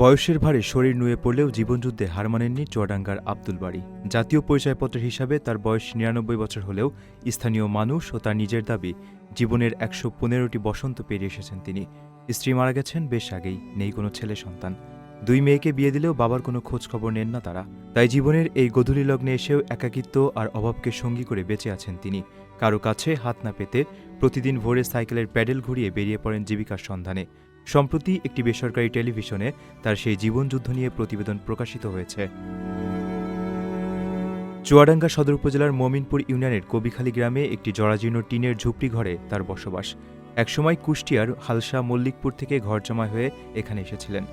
বয়সের ভারে শরীর নুয়ে পড়লেও জীবনযুদ্ধে হার মানেননি চুয়াডাঙ্গার আব্দুল বারী। জাতীয় পরিচয়পত্রের হিসাবে তার বয়স ৯৯ বছর হলেও স্থানীয় মানুষ ও তার নিজের দাবি জীবনের ১১৫টি বসন্ত পেরিয়ে এসেছেন তিনি। স্ত্রী মারা গেছেন বেশ আগেই, নেই কোনো ছেলে সন্তান। ২ মেয়েকে বিয়ে দিলেও বাবার কোনো খোঁজ খবর নেন না তারা। তাই জীবনের এই গধূলি লগ্নে এসেও একাকিত্ব আর অভাবকে সঙ্গী করে বেঁচে আছেন তিনি। কারো কাছে হাত না পেতে প্রতিদিন ভোরে সাইকেলের প্যাডেল ঘুরিয়ে বেরিয়ে পড়েন জীবিকার সন্ধানে। সম্প্রতি একটি বেসরকারি টেলিভিশনে তার সেই জীবনযুদ্ধ নিয়ে প্রতিবেদন প্রকাশিত হয়েছে। চুয়াডাঙ্গা সদর উপজেলার মমিনপুর ইউনিয়নের কবিখালী গ্রামে একটি জরাজীর্ণ টিনের ঝুপড়ি ঘরে তার বসবাস। একসময় কুষ্টিয়ার হালসা মল্লিকপুর থেকে ঘর জমা হয়ে এখানে এসেছিলেন।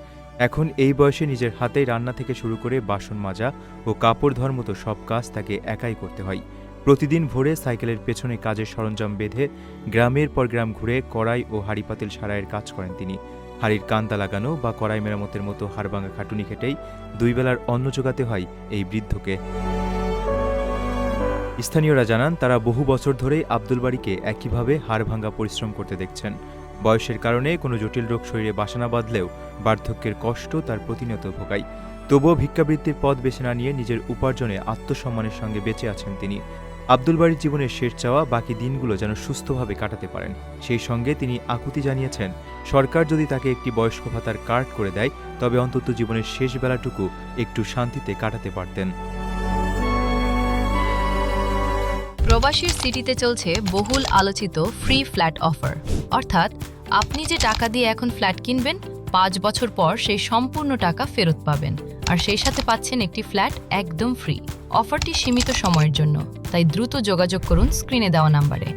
এখন এই বয়সে নিজের হাতেই রান্না থেকে শুরু করে বাসন মাজা ও কাপড় ধোয়ার মতো সব কাজ তাকে একাই করতে হয়। প্রতিদিন ভোরে সাইকেলের পেছনে কাজের সরঞ্জাম বেঁধে গ্রামের পর গ্রাম ঘুরে কড়াই ও হাঁড়িপাতিল সারাইয়ের কাজ করেন তিনি। হাঁড়ির কান্তা লাগানো বা কড়াই মেরামতের মতো হাড়ভাঙা খাটুনি খেটেই ২ বেলার অন্ন জোগাতে হয় এই বৃদ্ধকে। স্থানীয়রা জানান, তারা বহু বছর ধরেই আব্দুল বারীকে একইভাবে হাড়ভাঙা পরিশ্রম করতে দেখছেন। বয়সের কারণে কোনো জটিল রোগ শরীরে বাসা না বাঁধলেও বার্ধক্যের কষ্ট তার প্রতিনিয়ত ভোগায়। তবুও ভিক্ষাবৃত্তির পথ বেছে না নিয়ে নিজের উপার্জনে আত্মসম্মানের সঙ্গে বেঁচে আছেন তিনি। আব্দুল বারীর জীবনের শেষ চাওয়া বাকি দিনগুলো যেন সুস্থভাবে কাটাতে পারেন। সেই সঙ্গে তিনি আকুতি জানিয়েছেন, সরকার যদি তাকে একটি বয়স্ক ভাতার কার্ড করে দেয় তবে অন্তত জীবনের শেষ বেলাটুকু একটু শান্তিতে কাটাতে পারতেন। প্রবাসীর সিটিতে চলছে বহুল আলোচিত ফ্রি ফ্ল্যাট অফার, অর্থাৎ আপনি যে টাকা দিয়ে এখন ফ্ল্যাট কিনবেন ৫ বছর পর সেই সম্পূর্ণ টাকা ফেরত পাবেন, আর সেই সাথে পাচ্ছেন একটি ফ্ল্যাট একদম ফ্রি। অফারটি সীমিত সময়ের জন্য, তাই দ্রুত যোগাযোগ করুন স্ক্রিনে দেওয়া নাম্বারে।